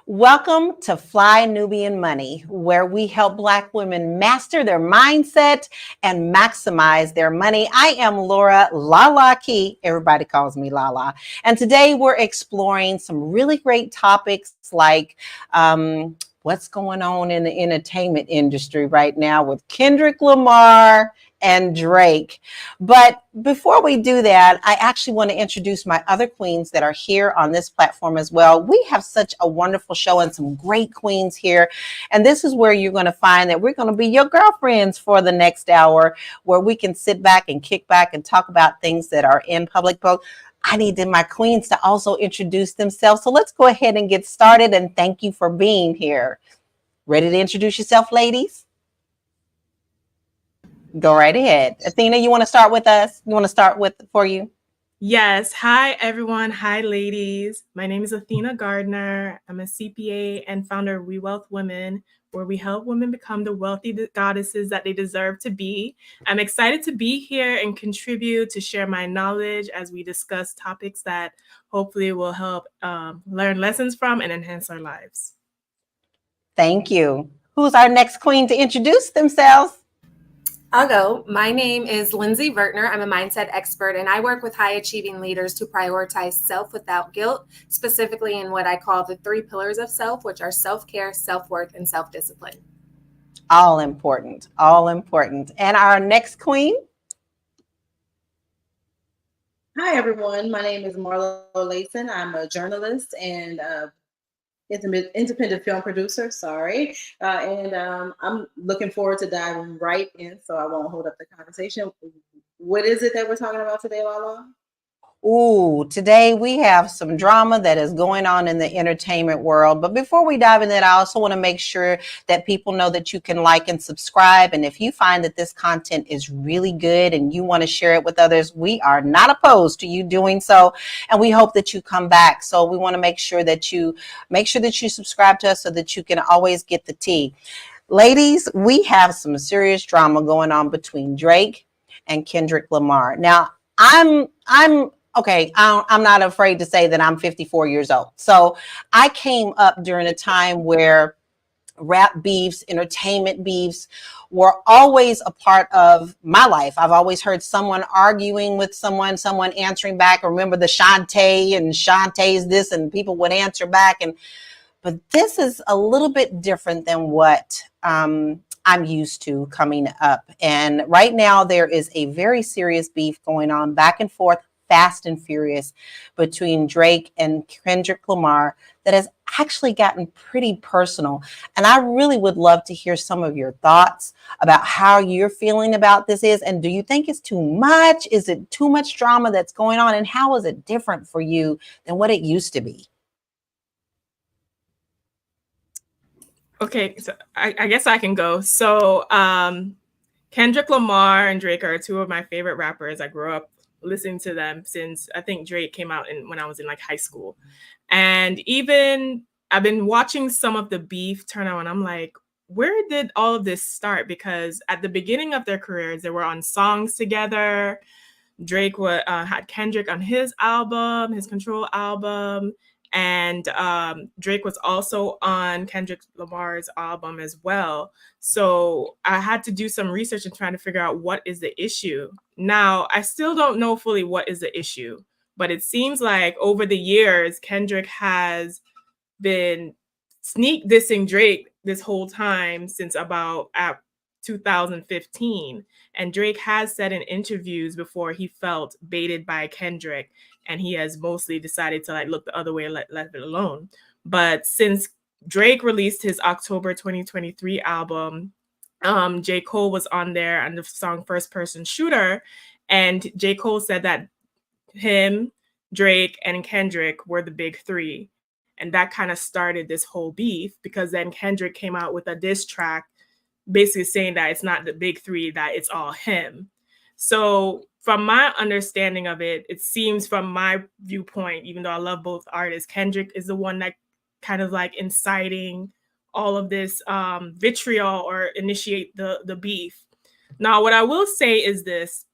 Welcome to Fly Nubian Money, where we help Black women master their mindset and maximize their money. I am Laura Lala Key. Everybody calls me Lala. And today we're exploring some really great topics like what's going on in the entertainment industry right now with Kendrick Lamar and Drake. But before we do that, I actually want to introduce my other queens that are here on this platform as well. We have such a wonderful show and some great queens here. And this is where you're going to find that we're going to be your girlfriends for the next hour, where we can sit back and kick back and talk about things that are in public. I needed my queens to also introduce themselves. So let's go ahead and get started. And thank you for being here. Ready to introduce yourself, ladies? Go right ahead. Athena, you want to start with us? You want to start with for you? Yes. Hi, everyone. Hi, ladies. My name is Athena Gardner. I'm a CPA and founder of We Wealth Women, where we help women become the wealthy goddesses that they deserve to be. I'm excited to be here and contribute to share my knowledge as we discuss topics that hopefully will help learn lessons from and enhance our lives. Thank you. Who's our next queen to introduce themselves? I'll go. My name is Lindsay Vertner. I'm a mindset expert, and I work with high-achieving leaders to prioritize self without guilt, specifically in what I call the 3 pillars of self, which are self-care, self-worth, and self-discipline. All important. All important. And our next queen? Hi, everyone. My name is Marlo Layson. I'm a journalist and independent film producer, and I'm looking forward to diving right in, so I won't hold up the conversation. What is it that we're talking about today, Lala? Ooh, today we have some drama that is going on in the entertainment world. But before we dive in that, I also want to make sure that people know that you can like and subscribe. And if you find that this content is really good and you want to share it with others, we are not opposed to you doing so. And we hope that you come back. So we want to make sure that you subscribe to us so that you can always get the tea. Ladies, we have some serious drama going on between Drake and Kendrick Lamar. Now, I'm okay, I'm not afraid to say that I'm 54 years old. So I came up during a time where rap beefs, entertainment beefs were always a part of my life. I've always heard someone arguing with someone answering back. Remember the Shantae and Shantae's this, and people would answer back. But this is a little bit different than what I'm used to coming up. And right now there is a very serious beef going on back and forth, fast and furious, between Drake and Kendrick Lamar that has actually gotten pretty personal. And I really would love to hear some of your thoughts about how you're feeling about this is. And do you think it's too much? Is it too much drama that's going on? And how is it different for you than what it used to be? Okay, so I guess I can go. So Kendrick Lamar and Drake are 2 of my favorite rappers. I grew up listening to them since I think Drake came out when I was in like high school. And even I've been watching some of the beef turn out, and I'm like, where did all of this start? Because at the beginning of their careers, they were on songs together. Drake had Kendrick on his album, his Control album. And Drake was also on Kendrick Lamar's album as well. So I had to do some research and trying to figure out what is the issue. Now, I still don't know fully what is the issue, but it seems like over the years, Kendrick has been sneak dissing Drake this whole time since about 2015. And Drake has said in interviews before he felt baited by Kendrick, and he has mostly decided to like look the other way and let it alone. But since Drake released his October 2023 album, J. Cole was on there on the song First Person Shooter. And J. Cole said that him, Drake, and Kendrick were the big 3. And that kind of started this whole beef, because then Kendrick came out with a diss track basically saying that it's not the big 3, that it's all him. So from my understanding of it, it seems from my viewpoint, even though I love both artists, Kendrick is the one that kind of like inciting all of this vitriol or initiate the beef. Now, what I will say is this,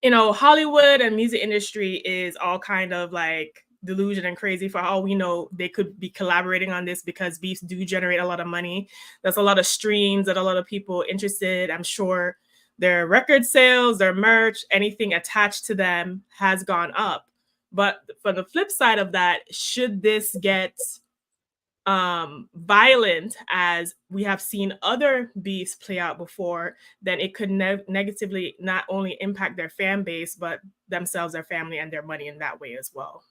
Hollywood and music industry is all kind of like delusion and crazy. For all we know, they could be collaborating on this because beefs do generate a lot of money. There's a lot of streams that a lot of people interested. I'm sure their record sales, their merch, anything attached to them has gone up. But for the flip side of that, should this get violent, as we have seen other beefs play out before, then it could negatively not only impact their fan base, but themselves, their family, and their money in that way as well.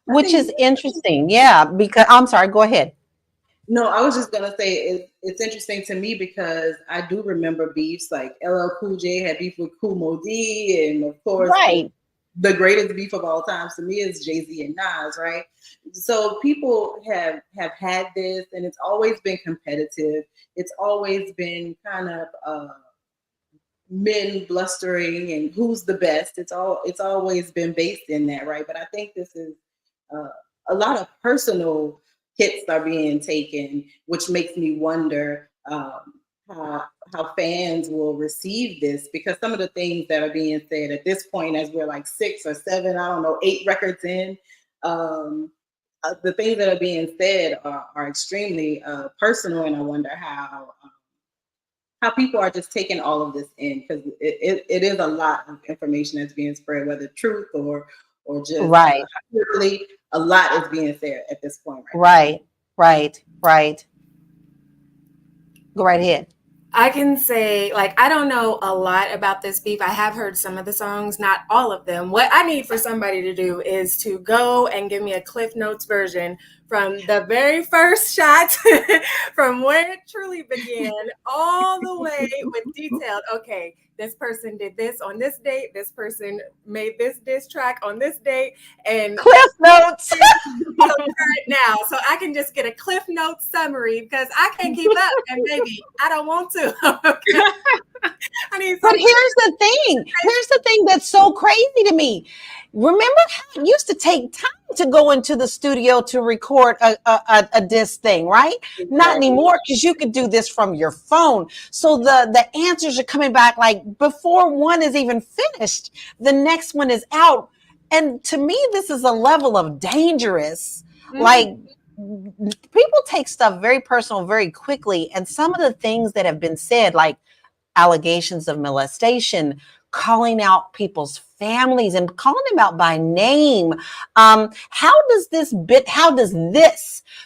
Which is interesting. Yeah, because I'm sorry, go ahead. No, I was just gonna say it's interesting to me because I do remember beefs like LL Cool J had beef with Kool Moe Dee, and of course, right, the greatest beef of all time to me is Jay-Z and Nas, right? So people have had this, and it's always been competitive. It's always been kind of men blustering and who's the best. It's always been based in that, right? But I think this is a lot of personal hits are being taken, which makes me wonder how fans will receive this, because some of the things that are being said at this point, as we're like 6 or 7, I don't know, 8 records in, the things that are being said are extremely personal, and I wonder how people are just taking all of this in, because it is a lot of information that's being spread, whether truth or just right, really a lot is being said at this point. Right. Go right ahead. I can say, like, I don't know a lot about this beef. I have heard some of the songs, not all of them. What I need for somebody to do is to go and give me a Cliff Notes version from the very first shot, from where it truly began, all the way with detailed, okay, this person did this on this date, this person made this diss track on this date, and Cliff Notes. now, so I can just get a Cliff Notes summary, because I can't keep up, and maybe I don't want to. I need. But here's the thing that's so crazy to me. Remember how it used to take time to go into the studio to record a diss thing, right? Exactly. Not anymore, because you could do this from your phone. So the answers are coming back like before one is even finished, the next one is out. And to me, this is a level of dangerous. Mm-hmm. Like, people take stuff very personal very quickly. And some of the things that have been said, like allegations of molestation, calling out people's families and calling them out by name. How does this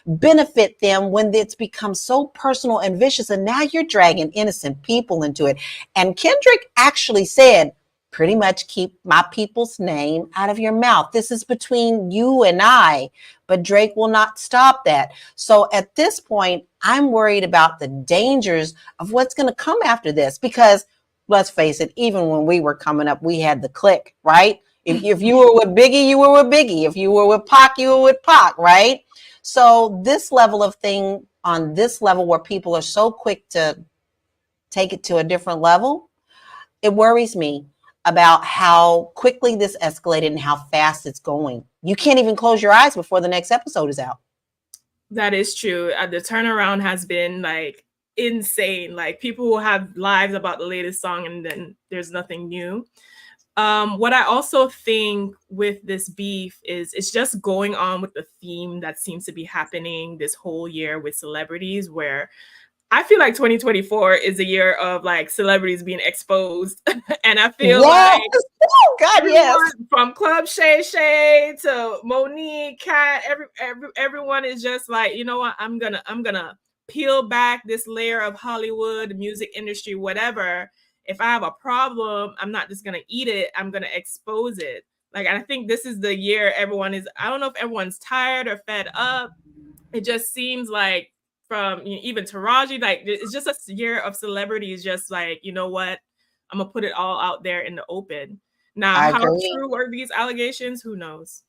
benefit them when it's become so personal and vicious? And now you're dragging innocent people into it. And Kendrick actually said, pretty much, keep my people's name out of your mouth. This is between you and I, but Drake will not stop that. So at this point, I'm worried about the dangers of what's going to come after this, because let's face it, even when we were coming up, we had the click, right? If you were with Biggie, you were with Biggie. If you were with Pac, you were with Pac, right? So this level of thing, on this level where people are so quick to take it to a different level, it worries me about how quickly this escalated and how fast it's going. You can't even close your eyes before the next episode is out. That is true. The turnaround has been like insane. Like, people will have lives about the latest song and then there's nothing new. What I also think with this beef is it's just going on with the theme that seems to be happening this whole year with celebrities, where I feel like 2024 is a year of like celebrities being exposed. And I feel like, oh God, yes, from Club Shay Shay to Monique, Kat, everyone is just like, you know what, I'm gonna peel back this layer of Hollywood, music industry, whatever. If I have a problem, I'm not just gonna eat it, I'm gonna expose it. Like, I think this is the year everyone is, I don't know if everyone's tired or fed up. It just seems like, from even Taraji, like, it's just a year of celebrities just like, you know what, I'm gonna put it all out there in the open. Now, how true are these allegations? Who knows?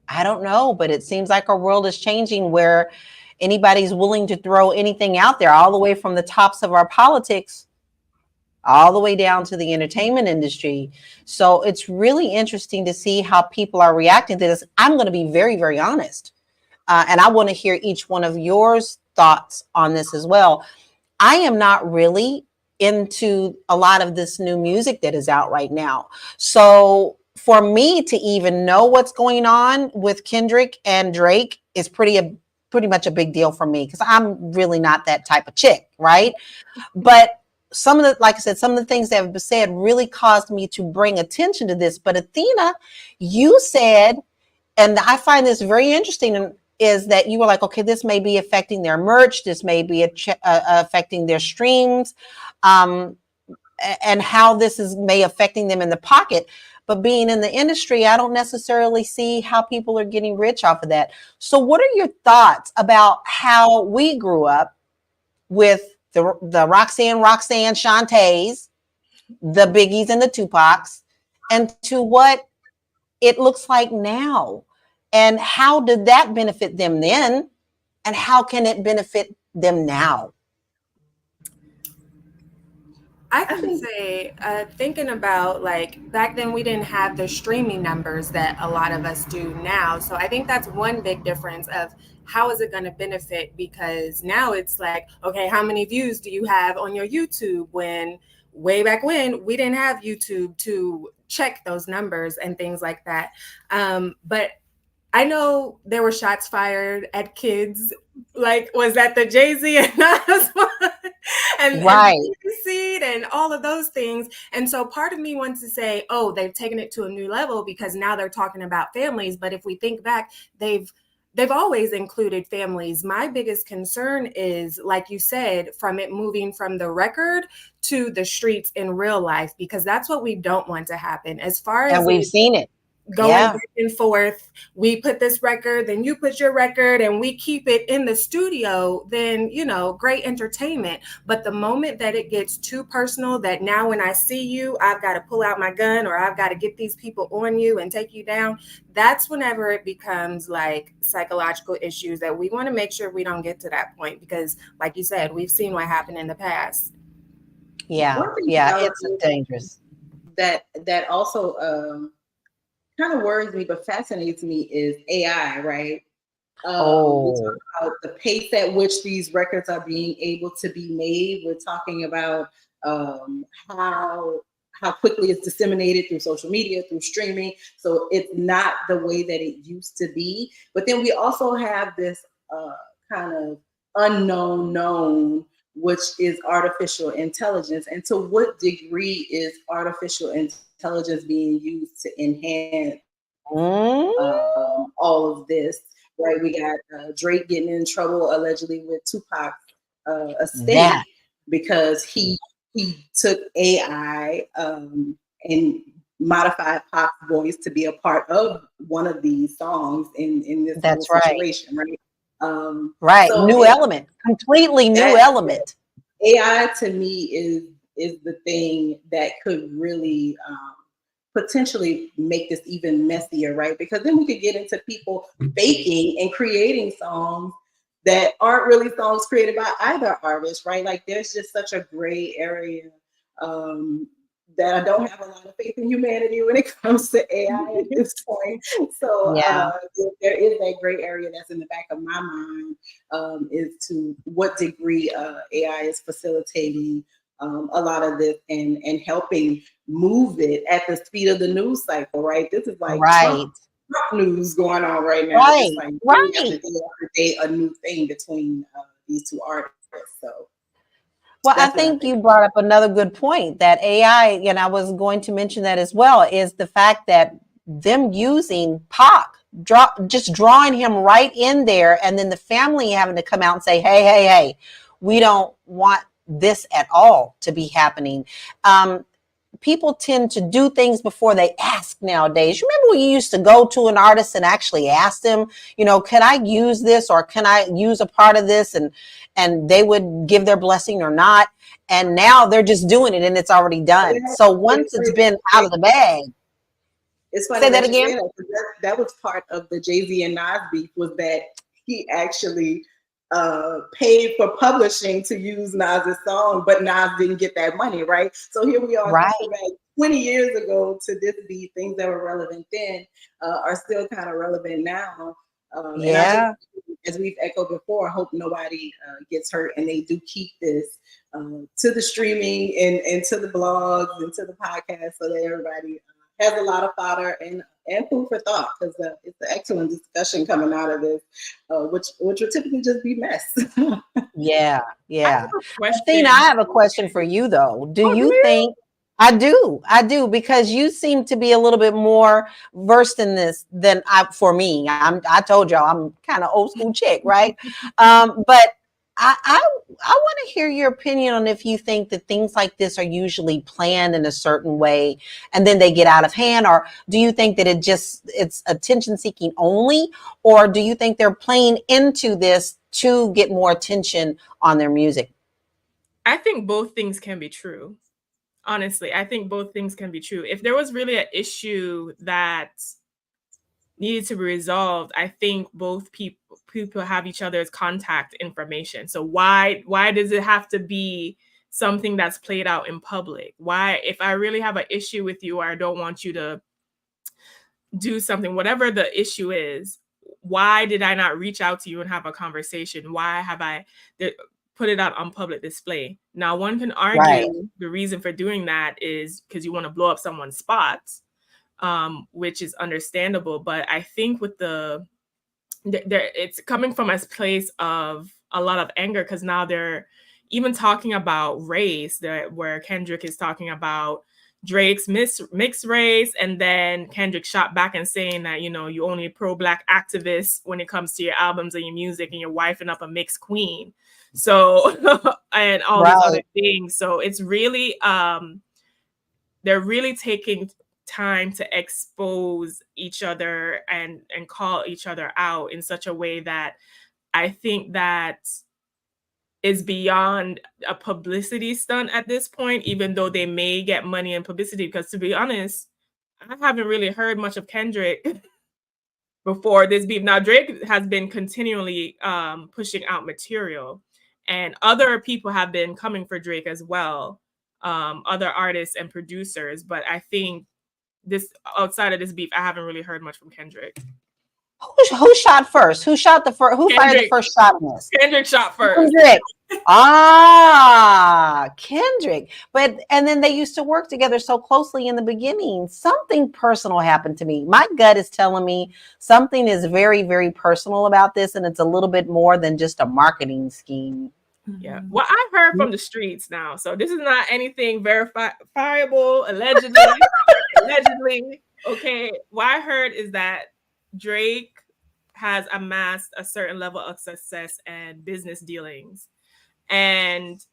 I don't know, but it seems like our world is changing, where anybody's willing to throw anything out there, all the way from the tops of our politics all the way down to the entertainment industry. So it's really interesting to see how people are reacting to this. I'm going to be very, very honest. And I want to hear each one of yours thoughts on this as well. I am not really into a lot of this new music that is out right now. So for me to even know what's going on with Kendrick and Drake is pretty much a big deal for me, because I'm really not that type of chick, right? But some of the, like I said, some of the things that have been said really caused me to bring attention to this. But Athena, you said, and I find this very interesting, is that you were like, okay, this may be affecting their merch, this may be affecting their streams, and how this may affecting them in the pocket. But being in the industry, I don't necessarily see how people are getting rich off of that. So what are your thoughts about how we grew up with the Roxanne, Shantaes, the Biggies and the Tupacs, and to what it looks like now? And how did that benefit them then? And how can it benefit them now? I can say, thinking about like back then, we didn't have the streaming numbers that a lot of us do now. So I think that's one big difference of how is it going to benefit, because now it's like, okay, how many views do you have on your YouTube? When way back when we didn't have YouTube to check those numbers and things like that. But I know there were shots fired at kids. Like, was that the Jay-Z and Nas one? Right. And Seed and all of those things. And so part of me wants to say, oh, they've taken it to a new level because now they're talking about families. But if we think back, they've always included families. My biggest concern is, like you said, from it moving from the record to the streets in real life, because that's what we don't want to happen. As far as, and we've seen it going back and forth, we put this record, then you put your record, and we keep it in the studio, then, you know, great entertainment. But the moment that it gets too personal, that now when I see you, I've got to pull out my gun, or I've got to get these people on you and take you down, that's whenever it becomes like psychological issues that we want to make sure we don't get to that point, because like you said, we've seen what happened in the past. Yeah, it's dangerous. That also kind of worries me but fascinates me is AI, right? We talk about the pace at which these records are being able to be made. We're talking about how quickly it's disseminated through social media, through streaming. So it's not the way that it used to be. But then we also have this kind of unknown known, which is artificial intelligence. And to what degree is artificial intelligence being used to enhance all of this? Right, we got Drake getting in trouble allegedly with Tupac's estate because he took AI and modified Pac's voice to be a part of one of these songs in this situation, right? So new element, completely new element. AI to me is the thing that could really potentially make this even messier, right? Because then we could get into people faking and creating songs that aren't really songs created by either artist, right? Like there's just such a gray area that I don't have a lot of faith in humanity when it comes to AI at this point. So there is that gray area that's in the back of my mind, is to what degree AI is facilitating a lot of this and helping move it at the speed of the news cycle, right? This is like Trump news going on right now. Right, day after day, a new thing between these two artists. So, well, I think you brought up another good point, that AI, and I was going to mention that as well, is the fact that them using Pac, just drawing him right in there, and then the family having to come out and say, hey, we don't want this at all to be happening. People tend to do things before they ask nowadays. You remember when you used to go to an artist and actually ask them, you know, can I use this, or can I use a part of this? And they would give their blessing or not. And now they're just doing it and it's already done. So once it's been out of the bag. It's funny. Say that again. That was part of the Jay-Z and Nas beef, was that he actually paid for publishing to use Nas's song, but Nas didn't get that money, right? So here we are, right. 20 years ago to this beat, things that were relevant then are still kind of relevant now. And I just, as we've echoed before, I hope nobody gets hurt, and they do keep this to the streaming and to the blogs and to the podcast, so that everybody has a lot of fodder and food for thought, because it's an excellent discussion coming out of this, which would typically just be mess. Yeah, I yeah. have a question. Athena, I have a question for you though. Do Oh, you do you? think I do, because you seem to be a little bit more versed in this than for me. I told y'all I'm kind of old school chick, right? But I want to hear your opinion on if you think that things like this are usually planned in a certain way and then they get out of hand, or do you think that it's attention seeking only, or do you think they're playing into this to get more attention on their music? I think both things can be true. Honestly, I think both things can be true. If there was really an issue that needed to be resolved, I think both people have each other's contact information. So why does it have to be something that's played out in public? Why, if I really have an issue with you, or I don't want you to do something, whatever the issue is, why did I not reach out to you and have a conversation? Why have I put it out on public display? Now, one can argue the reason for doing that is because you want to blow up someone's spots, which is understandable. But I think with it's coming from a place of a lot of anger, because now they're even talking about race, where Kendrick is talking about Drake's mixed race, and then Kendrick shot back and saying that, you only pro-Black activists when it comes to your albums and your music, and you're wifing up a mixed queen. So, and all these other things. So it's really, they're really taking time to expose each other and call each other out in such a way that I think that is beyond a publicity stunt at this point, even though they may get money and publicity. Because to be honest, I haven't really heard much of Kendrick before this beef. Now, Drake has been continually pushing out material, and other people have been coming for Drake as well, other artists and producers. But I think outside of this beef, I haven't really heard much from Kendrick. Who shot first? Who shot the first? Who fired the first shot in this? Kendrick shot first. Kendrick. Kendrick. And then they used to work together so closely in the beginning. Something personal happened to me. My gut is telling me something is very, very personal about this, and it's a little bit more than just a marketing scheme. Yeah. Well, I've heard from the streets now, so this is not anything verifiable. Allegedly. Okay. What I heard is that Drake has amassed a certain level of success and business dealings. And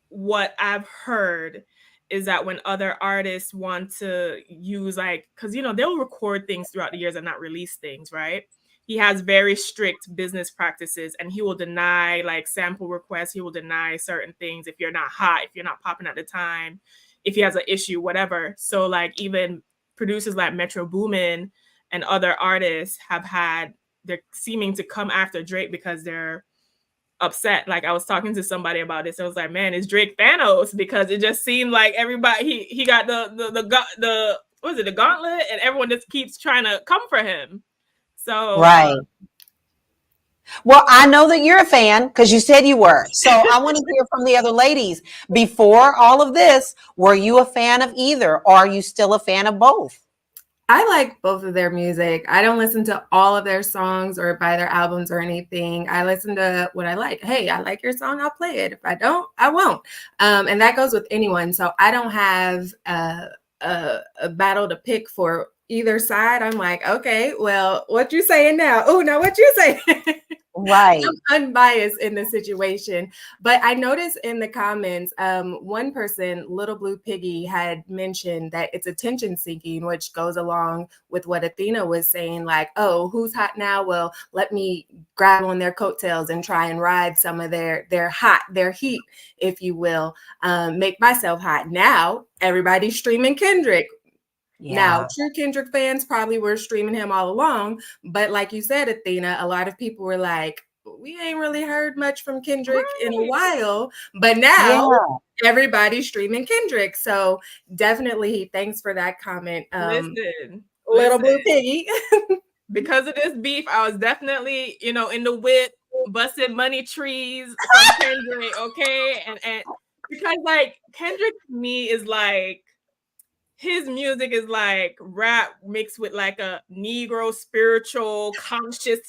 what I've heard is that when other artists want to use, because, they'll record things throughout the years and not release things, right? He has very strict business practices, and he will deny sample requests. He will deny certain things if you're not hot, if you're not popping at the time, if he has an issue, whatever. So even producers like Metro Boomin and other artists they're seeming to come after Drake because they're upset. I was talking to somebody about this. I was like, man, is Drake Thanos? Because it just seemed like everybody, he got the what is it, the gauntlet, and everyone just keeps trying to come for him. So right. Well, I know that you're a fan because you said you were. So I want to hear from the other ladies. Before all of this, were you a fan of either, or are you still a fan of both? I like both of their music. I don't listen to all of their songs or buy their albums or anything. I listen to what I like. Hey, I like your song, I'll play it. If I don't, I won't. And that goes with anyone. So I don't have a battle to pick for either side. I'm like, okay, well, what you saying now? Oh, now what you saying? Right. I'm unbiased in the situation. But I noticed in the comments, one person, Little Blue Piggy, had mentioned that it's attention seeking, which goes along with what Athena was saying, oh, who's hot now? Well, let me grab on their coattails and try and ride some of their heat, if you will, make myself hot. Now, everybody's streaming Kendrick. Yeah. Now, true Kendrick fans probably were streaming him all along, but like you said, Athena, a lot of people were like, we ain't really heard much from Kendrick in a while, but now everybody's streaming Kendrick. So definitely thanks for that comment. Listen, Little Blue Piggy. Because of this beef, I was definitely, in the whip, busting money trees from Kendrick, okay? And because Kendrick to me is his music is like rap mixed with like a Negro spiritual conscious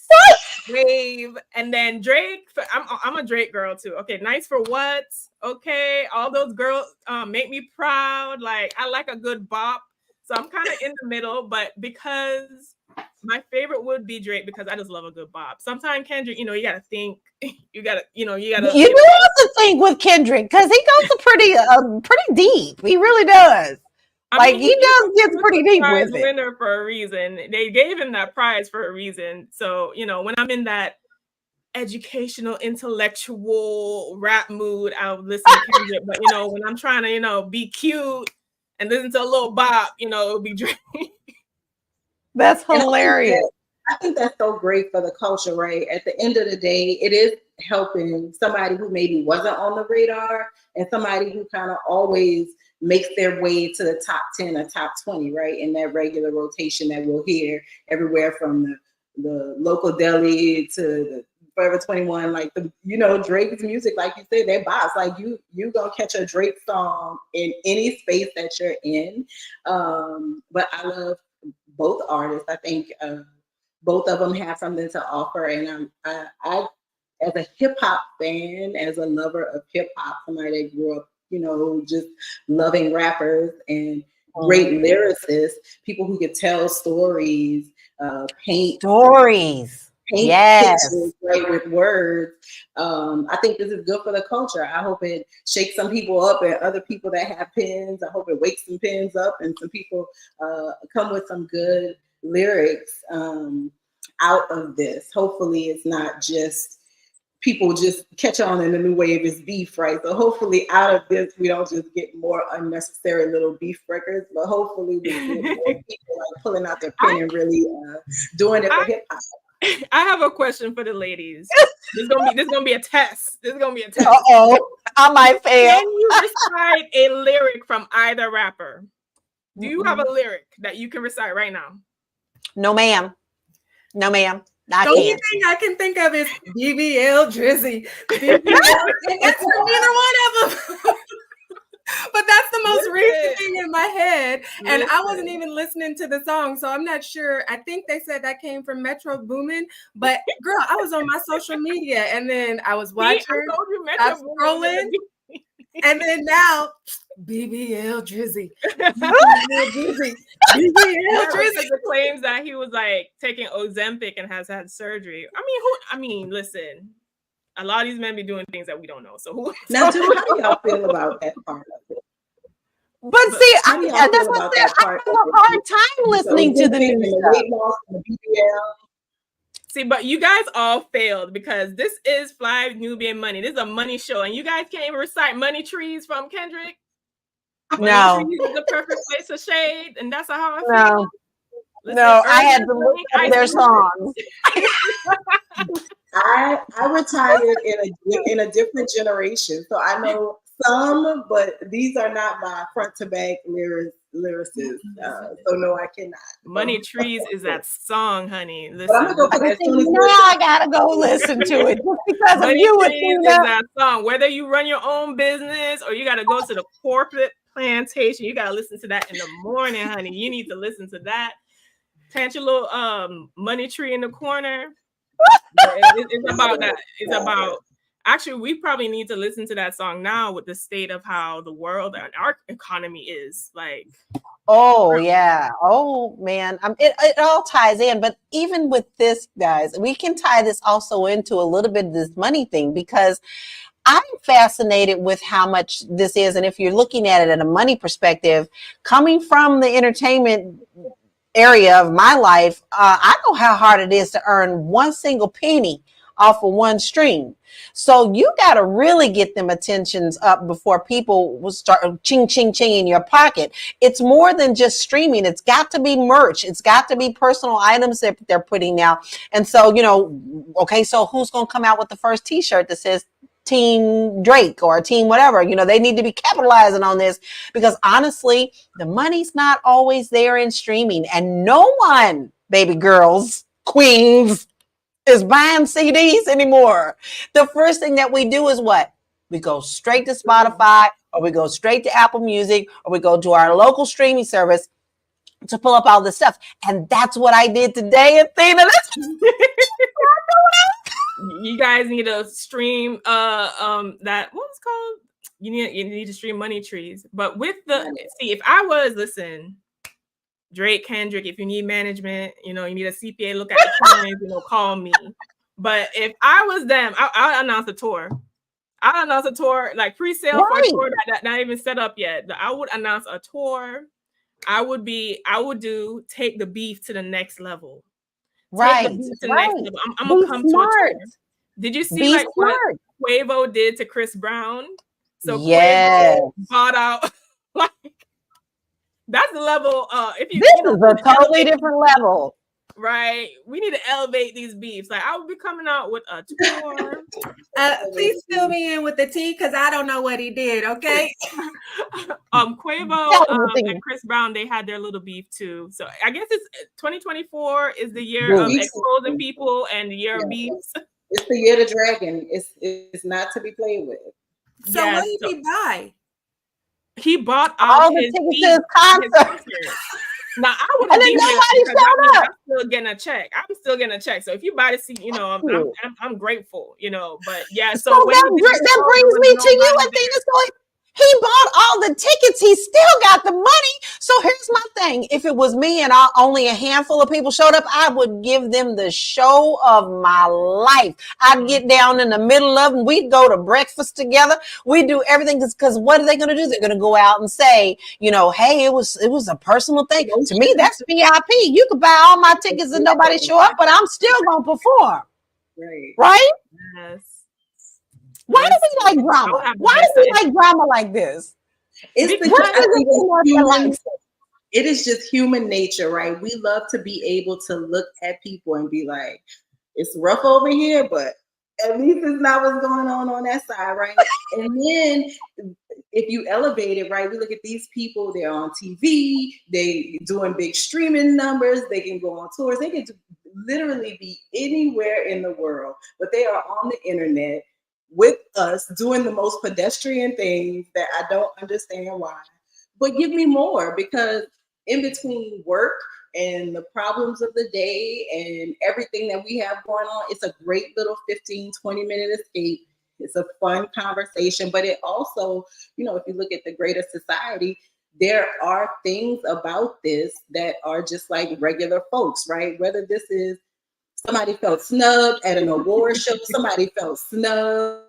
wave. And then Drake, I'm a Drake girl too. Okay, Nice for What? Okay, all those girls make me proud. Like I like a good bop. So I'm kind of in the middle, but because my favorite would be Drake because I just love a good bop. Sometimes Kendrick, you gotta think, you gotta. You do have to think with Kendrick because he goes pretty deep. He really does. I mean, he does get pretty deep prize with it. winner for a reason. They gave him that prize for a reason. So when I'm in that educational, intellectual rap mood, I'll listen to Kendrick. But when I'm trying to be cute and listen to a little bop, it'll be Drake. That's hilarious. I think that's so great for the culture, right? At the end of the day, it is helping somebody who maybe wasn't on the radar and somebody who kind of always makes their way to the top 10 or top 20, right? In that regular rotation that we'll hear everywhere from the local deli to the Forever 21, like Drake's music, like you said, they're bots. Like you gonna catch a Drake song in any space that you're in. But I love both artists. I think both of them have something to offer, and I as a hip hop fan, as a lover of hip hop, somebody that grew up, just loving rappers and great lyricists, people who could tell stories, paint yes, pictures, right, with words. I think this is good for the culture. I hope it shakes some people up and other people that have pens. I hope it wakes some pens up and some people come with some good lyrics out of this. Hopefully it's not just people just catch on and the new wave is beef, right? So hopefully out of this, we don't just get more unnecessary little beef records, but hopefully we get more people like pulling out their pen and really doing it for hip hop. I have a question for the ladies. This is gonna be a test. Uh-oh, I might fail. Can you recite a lyric from either rapper? Do you have a lyric that you can recite right now? No, ma'am. The only thing I can think of is BBL Drizzy. BBL, and that's from neither one of them. But that's the most recent thing in my head. And I wasn't even listening to the song, so I'm not sure. I think they said that came from Metro Boomin. But girl, I was on my social media and then I was watching, I was scrolling, and then now BBL Drizzy. BBL Drizzy. The claims that he was like taking Ozempic and has had surgery. Listen. A lot of these men be doing things that we don't know. So now, Julie, how do y'all feel about that part of it? But see, that's what I said. I have a hard time listening to the new stuff. See, but you guys all failed because this is Fly Nubian Money. This is a money show, and you guys can't even recite Money Trees from Kendrick. No, Money Trees is the perfect place to shade, and that's how I feel. No. Listen, no, I had to look at their songs. I retired in a different generation, so I know some, but these are not my front to back lyricists. So no, I cannot. Money Trees is that song, honey. Listen, but I'm gonna go for that. I gotta go listen to it just because Money of you. Trees is that song. Whether you run your own business or you gotta go to the corporate plantation, you gotta listen to that in the morning, honey. You need to listen to that. Plant your little money tree in the corner. It's about that. It's about actually we probably need to listen to that song now with the state of how the world and our economy is like. Oh yeah. Oh man. It all ties in, but even with this, guys, we can tie this also into a little bit of this money thing because I'm fascinated with how much this is, and if you're looking at it in a money perspective, coming from the entertainment area of my life, I know how hard it is to earn one single penny off of one stream. So you got to really get them attentions up before people will start ching, ching, ching in your pocket. It's more than just streaming. It's got to be merch. It's got to be personal items that they're putting out. And so, okay, so who's going to come out with the first t-shirt that says Team Drake or Team whatever? They need to be capitalizing on this because honestly, the money's not always there in streaming, and no one, baby girls, queens, is buying CDs anymore. The first thing that we do is what? we go straight to Spotify, or we go straight to Apple Music, or we go to our local streaming service to pull up all this stuff. And that's what I did today, Athena. You guys need to stream that, what was called? You need to stream Money Trees. But with if I was, listen, Drake, Kendrick, if you need management, you need a CPA, look at the coins, call me. But if I was them, I'll announce a tour. I'll announce a tour, like pre-sale for a tour that not even set up yet. I would announce a tour. I would take the beef to the next level. Right. Take the beef to the next level. I'm gonna come to a tour. Did you see what Quavo did to Chris Brown? So Quavo bought out like that's the level. This is a totally different level. Right. We need to elevate these beefs. Like I will be coming out with a tour. Please fill me in with the tea because I don't know what he did. Okay. Quavo and Chris Brown, they had their little beef too. So I guess it's 2024 is the year of exposing people and the year of beefs. It's the year of the dragon. It's not to be played with. So what did he buy? He bought all the tickets to his concert. Now I would have been I'm still getting a check. I'm still getting a check. So if you buy the seat, I'm grateful, But yeah, so that brings me to you, Athena. He bought all the tickets. He still got the money. So here's my thing. If it was me and only a handful of people showed up, I would give them the show of my life. I'd get down in the middle of them. We'd go to breakfast together. We'd do everything because what are they going to do? They're going to go out and say, hey, it was a personal thing. To me, that's VIP. You could buy all my tickets and nobody show up, but I'm still going to perform. Right? Yes. Why do we like drama? Why do we like drama like this? It is just human nature, right? We love to be able to look at people and be like, it's rough over here, but at least it's not what's going on that side, right? And then if you elevate it, right, we look at these people, they're on TV, they doing big streaming numbers, they can go on tours, they can literally be anywhere in the world, but they are on the internet with us doing the most pedestrian things that I don't understand why. But give me more, because in between work and the problems of the day and everything that we have going on, it's a great little 15, 20-minute escape. It's a fun conversation, but it also, if you look at the greater society, there are things about this that are just like regular folks, right? Whether this is somebody felt snubbed at an award show, somebody felt snubbed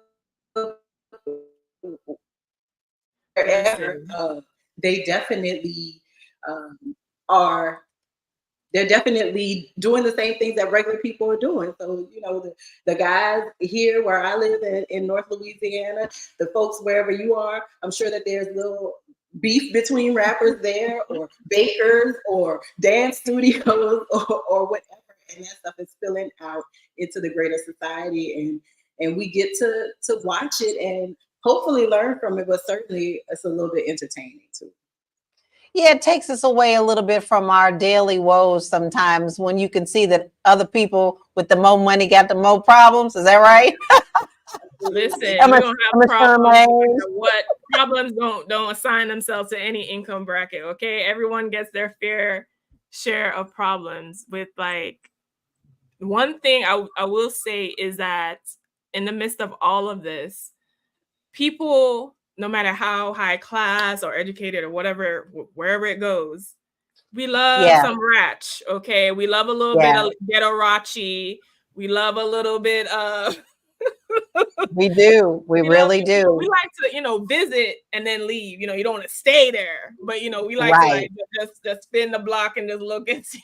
wherever, they definitely are. They're definitely doing the same things that regular people are doing. So, the guys here where I live in North Louisiana, the folks wherever you are, I'm sure that there's little beef between rappers there, or bakers, or dance studios, or whatever. And that stuff is spilling out into the greater society. And we get to watch it and hopefully learn from it, but certainly it's a little bit entertaining too. Yeah, it takes us away a little bit from our daily woes sometimes when you can see that other people with the more money got the more problems. Is that right? Listen, we don't have problems. What problems don't assign themselves to any income bracket, okay? Everyone gets their fair share of problems. With like, one thing I will say is that in the midst of all of this, people, no matter how high class or educated or whatever, wherever it goes, we love some ratch, okay? We love a little bit of ghetto rachi. We love a little bit of... We do. We really do. We like to, visit and then leave. You don't want to stay there, but we like to just spin the block and just look and see.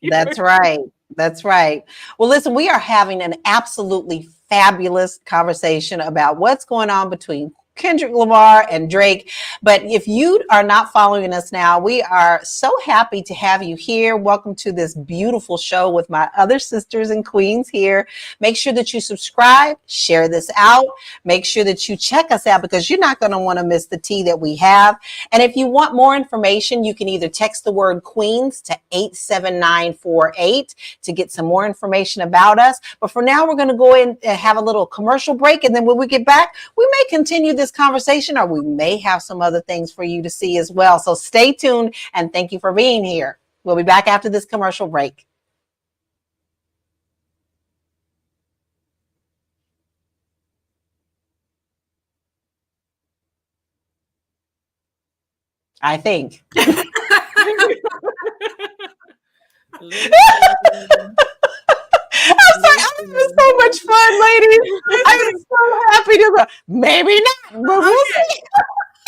That's right. That's right. Well, listen, we are having an absolutely fabulous conversation about what's going on between Kendrick Lamar and Drake. But if you are not following us now, we are so happy to have you here. Welcome to this beautiful show with my other sisters and queens here. Make sure that you subscribe, share this out. Make sure that you check us out because you're not going to want to miss the tea that we have. And if you want more information, you can either text the word Queens to 87948 to get some more information about us. But for now, we're going to go in and have a little commercial break. And then when we get back, we may continue this conversation or we may have some other things for you to see as well. So stay tuned and thank you for being here. We'll be back after this commercial break. I think. I'm sorry, I'm having so much fun, ladies. I'm so happy to go. Maybe not, but we'll see.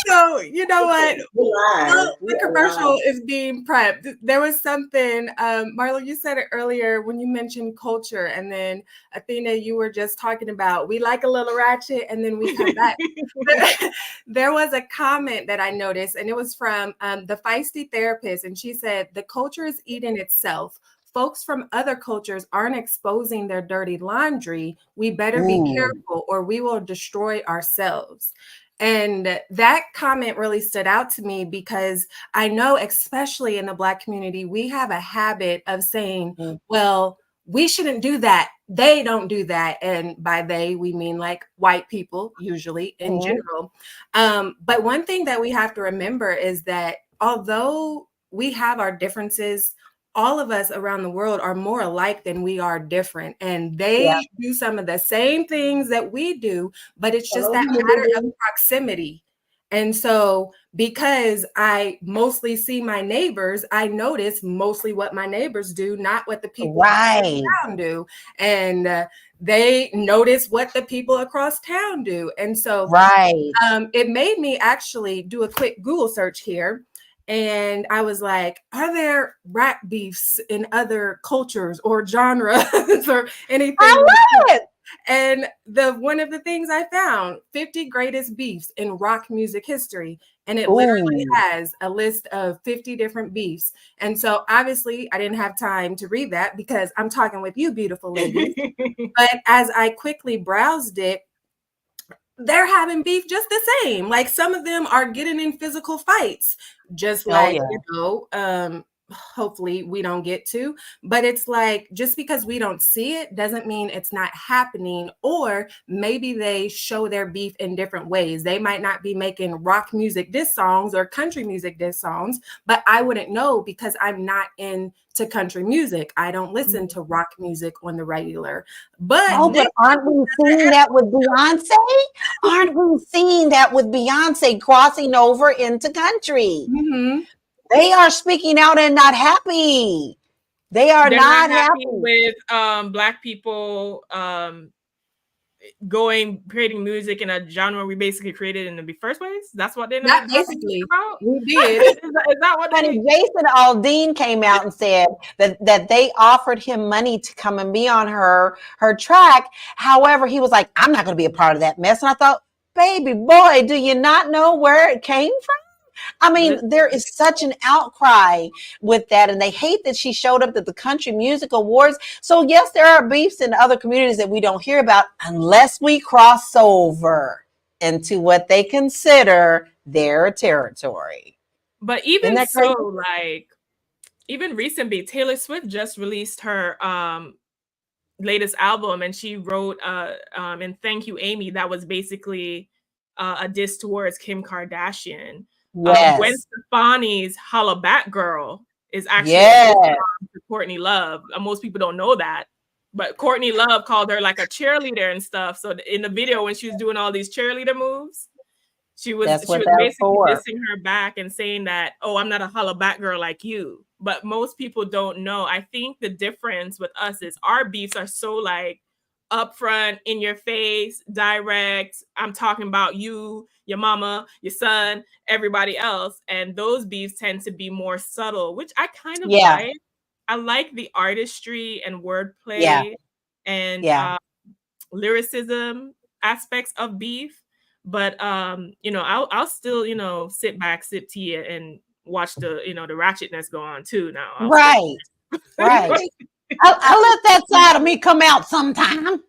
So, you know what? The commercial is being prepped. There was something, Marlo, you said it earlier when you mentioned culture, and then Athena, you were just talking about we like a little ratchet, and then we come back. There was a comment that I noticed, and it was from the Feisty Therapist, and she said, the culture is eating itself. Folks from other cultures aren't exposing their dirty laundry. We better be careful or we will destroy ourselves. And that comment really stood out to me because I know, especially in the Black community, we have a habit of saying, well, we shouldn't do that. They don't do that. And by they, we mean like white people, usually in general. But one thing that we have to remember is that although we have our differences, all of us around the world are more alike than we are different. And they do some of the same things that we do, but it's just that matter of proximity. And so because I mostly see my neighbors, I notice mostly what my neighbors do, not what the people around do. And they notice what the people across town do. And so it made me actually do a quick Google search here. And I was like, are there rap beefs in other cultures or genres or anything? I love it. And one of the things I found, 50 greatest beefs in rock music history. And it literally has a list of 50 different beefs. And so obviously I didn't have time to read that because I'm talking with you, beautiful ladies. But as I quickly browsed it, they're having beef just the same. Like some of them are getting in physical fights, just hopefully we don't get to, but it's like, just because we don't see it doesn't mean it's not happening. Or maybe they show their beef in different ways. They might not be making rock music diss songs or country music diss songs, but I wouldn't know because I'm not into country music. I don't listen to rock music on the regular. But aren't we seeing that with Beyonce? Aren't we seeing that with Beyonce crossing over into country? They are speaking out and not happy. They're not happy with Black people creating music in a genre we basically created in the first place. That's what they're not basically about. We did. Is that what Honey, Jason Aldean came out and said that they offered him money to come and be on her track. However, he was like, I'm not going to be a part of that mess. And I thought, baby boy, do you not know where it came from? I mean, there is such an outcry with that, and they hate that she showed up at the Country Music Awards. So yes, there are beefs in other communities that we don't hear about unless we cross over into what they consider their territory. But even so, like, even recently, Taylor Swift just released her latest album, and she wrote and Thank You, Amy, that was basically a diss towards Kim Kardashian. Gwen Stefani's Holla Back Girl is actually to Courtney Love. Most people don't know that, but Courtney Love called her like a cheerleader and stuff. So in the video, when she was doing all these cheerleader moves, she was basically dissing her back and saying that, oh, I'm not a holla back girl like you. But most people don't know. I think the difference with us is our beefs are so like upfront, in your face, direct. I'm talking about you, your mama, your son, everybody else. And those beefs tend to be more subtle, which I kind of like. I like the artistry and wordplay and lyricism aspects of beef. But I'll still sit back, sip tea, and watch the the ratchetness go on too. Now I'll still Right. Right. I let that side of me come out sometime.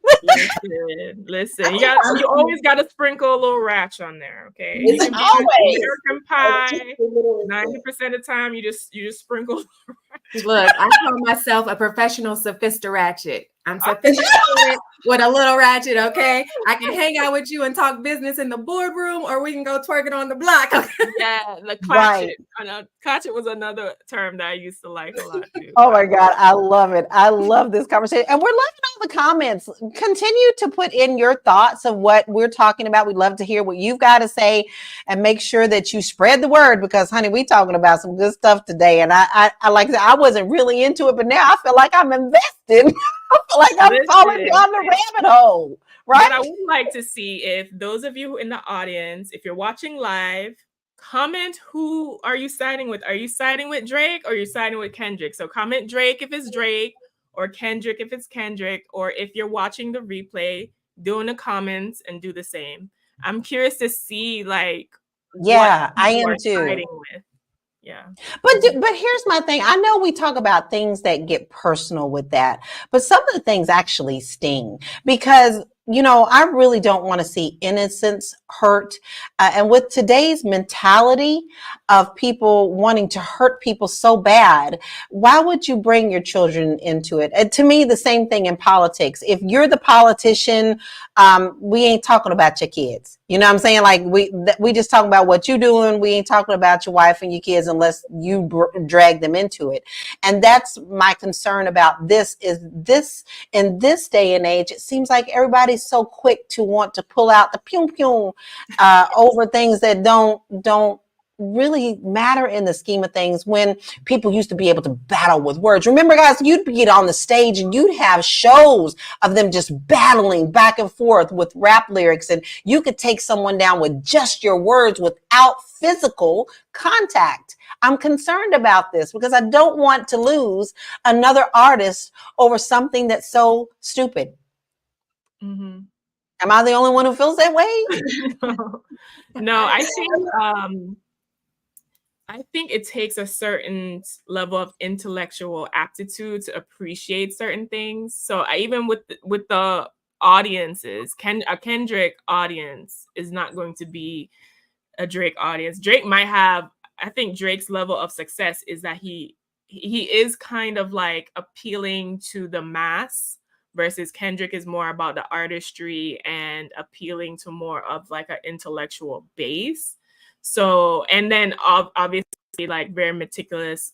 listen. You always got to sprinkle a little ratch on there, okay? You It's can be always American Pie. 90% of the time, you just sprinkle. Look, I call myself a professional sophistiratchet. I'm sophisticated with a little ratchet, okay? I can hang out with you and talk business in the boardroom, or we can go twerk it on the block. Okay? Yeah, the clatchet. Clatchet was another term that I used to like a lot too. Oh my God, I love it. I love this conversation. And we're loving all the comments. Continue to put in your thoughts of what we're talking about. We'd love to hear what you've got to say, and make sure that you spread the word, because honey, we talking about some good stuff today. And I like that. I wasn't really into it, but now I feel like I'm invested. I feel like I'm falling down the rabbit hole. Right. But I would like to see if those of you in the audience, if you're watching live, comment who are you siding with. Are you siding with Drake, or are you siding with Kendrick? So comment Drake if it's Drake, or Kendrick if it's Kendrick, or if you're watching the replay, do in the comments and do the same. I'm curious to see what I am too. siding with. Yeah. But here's my thing. I know we talk about things that get personal with that, but some of the things actually sting, because I really don't want to see innocence hurt. And with today's mentality of people wanting to hurt people so bad, why would you bring your children into it? And to me, the same thing in politics. If you're the politician, we ain't talking about your kids. You know what I'm saying? Like we just talking about what you're doing. We ain't talking about your wife and your kids unless you drag them into it. And that's my concern about this, is this in this day and age, it seems like everybody's so quick to want to pull out the pew pew over things that don't really matter in the scheme of things, when people used to be able to battle with words. Remember, guys, you'd get on the stage and you'd have shows of them just battling back and forth with rap lyrics, and you could take someone down with just your words without physical contact. I'm concerned about this because I don't want to lose another artist over something that's so stupid. Mm-hmm. Am I the only one who feels that way? No, I think it takes a certain level of intellectual aptitude to appreciate certain things. So even with the audiences, a Kendrick audience is not going to be a Drake audience. Drake might have, I think Drake's level of success is that he is kind of like appealing to the mass, versus Kendrick is more about the artistry and appealing to more of like an intellectual base. So, and then obviously like very meticulous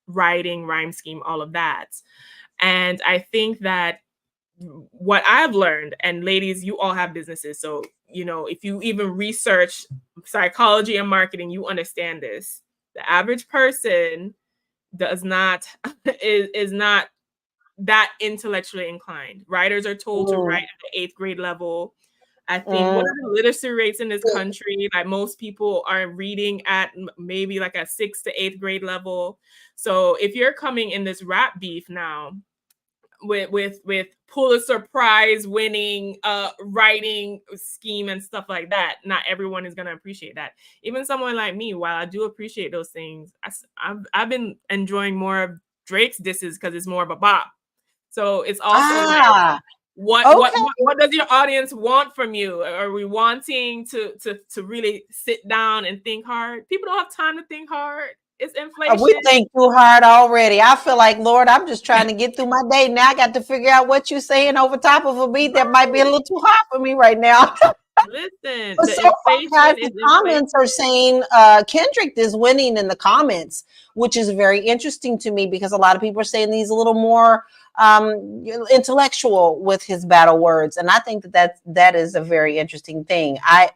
writing, rhyme scheme, all of that. And I think that what I've learned, and ladies, you all have businesses, so if you even research psychology and marketing, you understand this. The average person is not that intellectually inclined. Writers are told to write at the 8th grade level. I think what are the literacy rates in this country? Like most people are reading at maybe like a 6th to 8th grade level. So if you're coming in this rap beef now with Pulitzer Prize winning writing scheme and stuff like that, not everyone is going to appreciate that. Even someone like me, while I do appreciate those things, I've been enjoying more of Drake's disses because it's more of a bop. So it's also like, what does your audience want from you? Are we wanting to really sit down and think hard? People don't have time to think hard. It's inflation. We think too hard already. I feel like, Lord, I'm just trying to get through my day. Now I got to figure out what you're saying over top of a beat that might be a little too hot for me right now. Listen, so guys, the comments are saying Kendrick is winning in the comments, which is very interesting to me, because a lot of people are saying he's a little more intellectual with his battle words, and I think that is a very interesting thing. I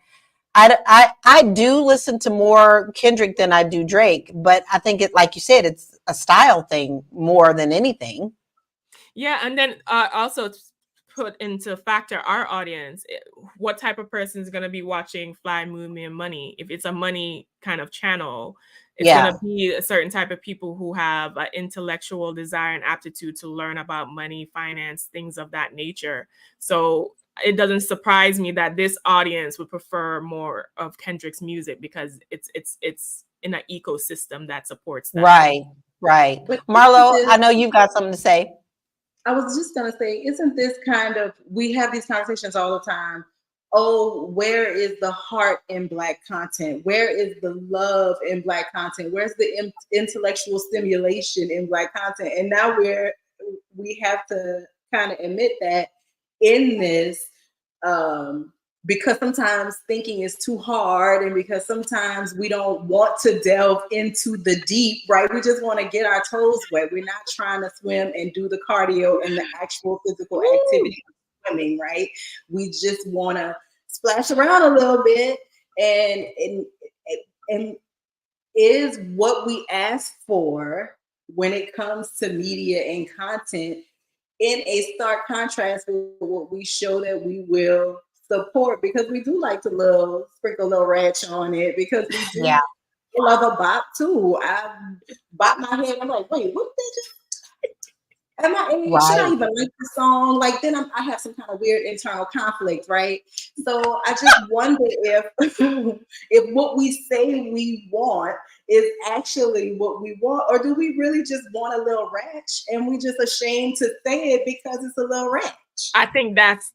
do listen to more Kendrick than I do Drake, but I think it, like you said, it's a style thing more than anything. Yeah, and then also put into factor our audience. What type of person is going to be watching Fly Nubian Money? If it's a money kind of channel, it's going to be a certain type of people who have an intellectual desire and aptitude to learn about money, finance, things of that nature. So it doesn't surprise me that this audience would prefer more of Kendrick's music because it's in an ecosystem that supports that. Right, right. But Marlo, I know you've got something to say. I was just gonna say, isn't this kind of, we have these conversations all the time. Oh, where is the heart in Black content? Where is the love in Black content? Where's the intellectual stimulation in Black content? And now we have to kind of admit that in this, because sometimes thinking is too hard, and because sometimes we don't want to delve into the deep, right? We just want to get our toes wet. We're not trying to swim and do the cardio and the actual physical activity of swimming, right? We just want to splash around a little bit, and is what we ask for when it comes to media and content in a stark contrast with what we show that we will support, because we do like to sprinkle a little ratchet on it, because we do love a bop too. I bop my head. I'm like, wait, what did they just? Am I? Should I even like the song? Like, then I have some kind of weird internal conflict, right? So I just wonder if what we say we want is actually what we want, or do we really just want a little ratchet and we just ashamed to say it because it's a little ratchet? I think that's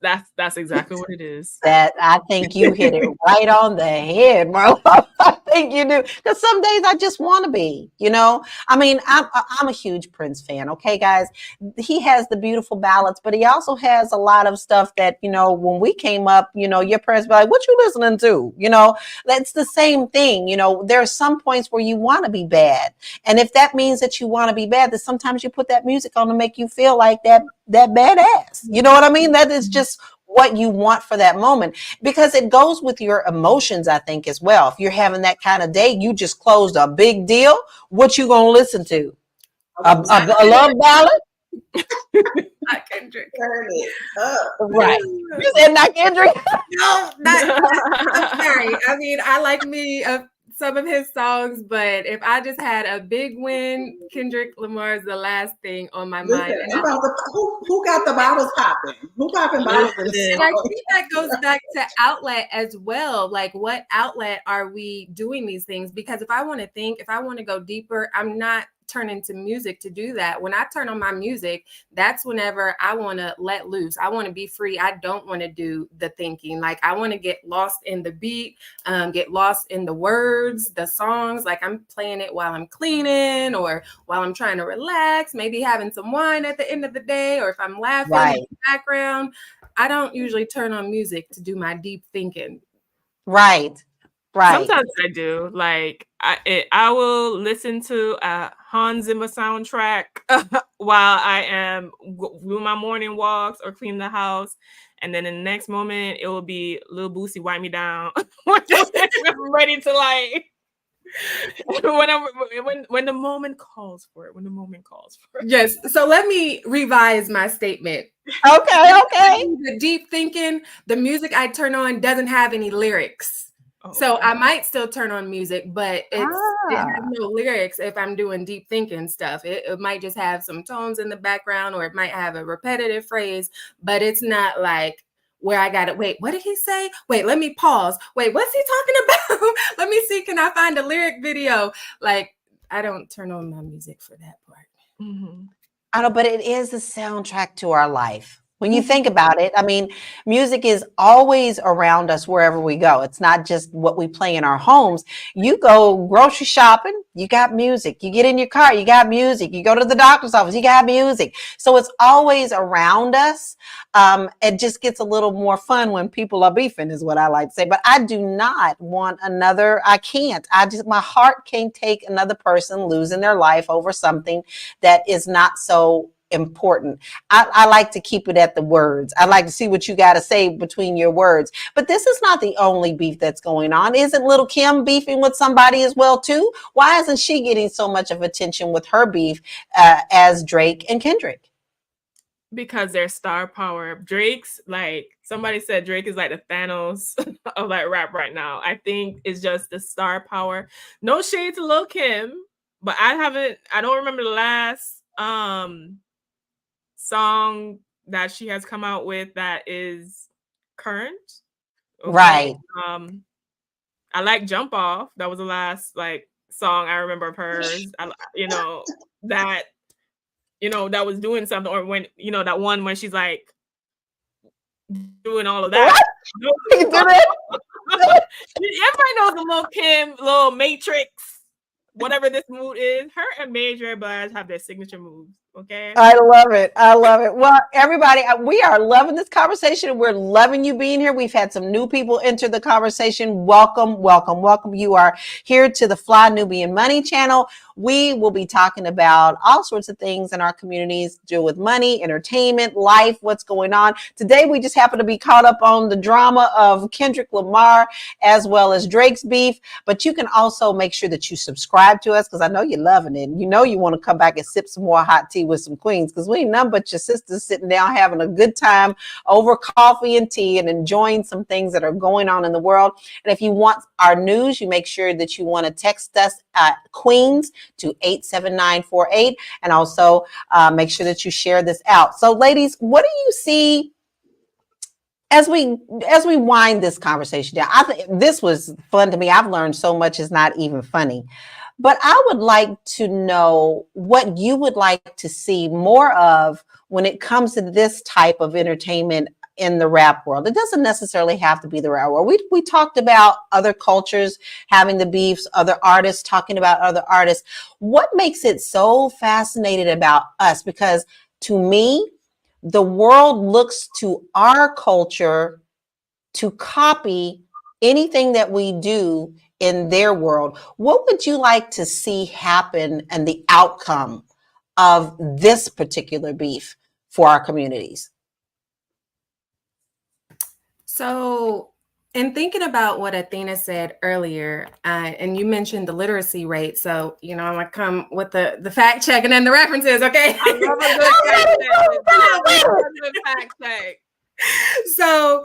exactly what it is. That I think you hit it right on the head, bro. I think you do, because some days I just want to be, you know. I mean, I'm a huge Prince fan. Okay, guys, he has the beautiful ballads, but he also has a lot of stuff that, you know, when we came up, you know, your parents be like, "What you listening to?" You know, that's the same thing. You know, there are some points where you want to be bad, and if that means that you want to be bad, then sometimes you put that music on to make you feel like that badass. You know what I mean? That is just what you want for that moment, because it goes with your emotions, I think, as well. If you're having that kind of day, you just closed a big deal. What you gonna listen to? A love ballad? Not Kendrick. Turn it up. Right. You said not Kendrick? No, I'm sorry. I mean, I like me some of his songs, but if I just had a big win, Kendrick Lamar is the last thing on my mind. And who got the bottles popping? Who popping bottles? And I think that goes back to outlet as well. Like, what outlet are we doing these things? Because if I want to go deeper, I'm not turning to music to do that. When I turn on my music, that's whenever I want to let loose. I want to be free. I don't want to do the thinking. Like, I want to get lost in the beat, get lost in the words, the songs. Like, I'm playing it while I'm cleaning or while I'm trying to relax, maybe having some wine at the end of the day, or if I'm laughing in the background. I don't usually turn on music to do my deep thinking. Right. Sometimes I do. Like, I will listen to a Hans Zimmer soundtrack while I am doing my morning walks or clean the house, and then in the next moment it will be Lil Boosie "Wipe Me Down" when I'm ready to, like, when the moment calls for it. When the moment calls for it. Yes. So let me revise my statement. Okay. The deep thinking, the music I turn on doesn't have any lyrics. So I might still turn on music, but it has no lyrics if I'm doing deep thinking stuff. It might just have some tones in the background, or it might have a repetitive phrase, but it's not like where I got to wait. What did he say? Wait, let me pause. Wait, what's he talking about? Let me see. Can I find a lyric video? Like, I don't turn on my music for that part. Mm-hmm. I know, but it is the soundtrack to our life. When you think about it, I mean, music is always around us wherever we go. It's not just what we play in our homes. You go grocery shopping, you got music. You get in your car, you got music. You go to the doctor's office, you got music. So it's always around us. It just gets a little more fun when people are beefing, is what I like to say. But I do not want I can't. My heart can't take another person losing their life over something that is not so important. I like to keep it at the words. I like to see what you got to say between your words. But this is not the only beef that's going on. Isn't Little Kim beefing with somebody as well too? Why isn't she getting so much of attention with her beef as Drake and Kendrick? Because their star power. Drake's, like, somebody said Drake is like the Thanos of like rap right now. I think it's just the star power. No shade to Lil Kim, but I don't remember the last song that she has come out with that is current. Okay? Right. I like Jump Off. That was the last like song I remember of hers. That that was doing something, or when that one when she's like doing all of that. Everybody knows the Lil Kim, Lil Matrix, whatever this mood is. Her and Major Blige have their signature moves. Okay. I love it. I love it. Well, everybody, we are loving this conversation. We're loving you being here. We've had some new people enter the conversation. Welcome, welcome, welcome. You are here to the Fly Nubian Money channel. We will be talking about all sorts of things in our communities, deal with money, entertainment, life, what's going on. Today, we just happen to be caught up on the drama of Kendrick Lamar as well as Drake's beef. But you can also make sure that you subscribe to us, because I know you're loving it. You know you want to come back and sip some more hot tea with some queens, because we ain't nothing but your sisters sitting down having a good time over coffee and tea and enjoying some things that are going on in the world. And if you want our news, you make sure that you want to text us at Queens to 87948, and also make sure that you share this out. So ladies, what do you see as we wind this conversation down? I think this was fun to me. I've learned so much, it's not even funny. But I would like to know what you would like to see more of when it comes to this type of entertainment in the rap world. It doesn't necessarily have to be the rap world. We talked about other cultures having the beefs, other artists talking about other artists. What makes it so fascinating about us? Because to me, the world looks to our culture to copy anything that we do in their world. What would you like to see happen and the outcome of this particular beef for our communities? So, in thinking about what Athena said earlier, and you mentioned the literacy rate, so I'm gonna come with the fact check and then the references, okay? I love a good fact check. So,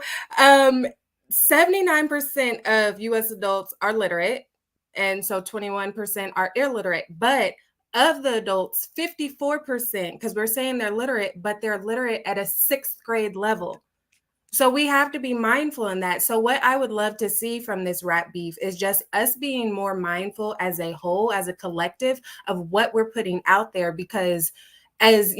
79% of U.S. adults are literate, and so 21% are illiterate. But of the adults, 54%, because we're saying they're literate, but they're literate at a 6th grade level. So we have to be mindful in that. So what I would love to see from this rap beef is just us being more mindful as a whole, as a collective, of what we're putting out there, because as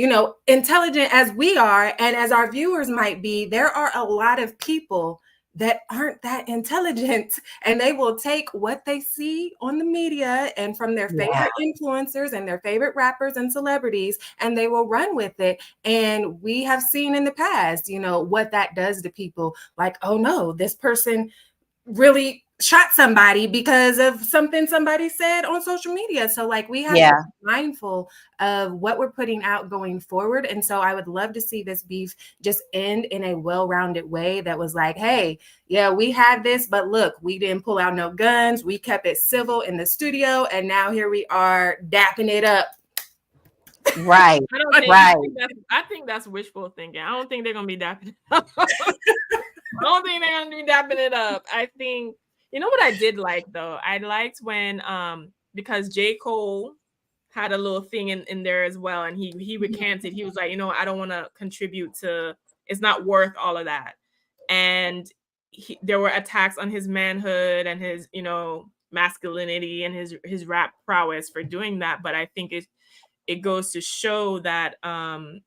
intelligent as we are and as our viewers might be, there are a lot of people that aren't that intelligent, and they will take what they see on the media and from their favorite influencers and their favorite rappers and celebrities, and they will run with it. And we have seen in the past, what that does to people. Like, oh no, this person really shot somebody because of something somebody said on social media. So like we have to be mindful of what we're putting out going forward. And so I would love to see this beef just end in a well-rounded way that was like, hey, yeah, we had this, but look, we didn't pull out no guns. We kept it civil in the studio. And now here we are dapping it up. Right. I think that's wishful thinking. I don't think they're going to be dapping it up. I don't think they're going to be dapping it up. I think, what I did like, though? I liked when, because J. Cole had a little thing in there as well, and he recanted. He was like, I don't want to contribute to, it's not worth all of that. And there were attacks on his manhood and his, masculinity and his rap prowess for doing that. But I think it goes to show that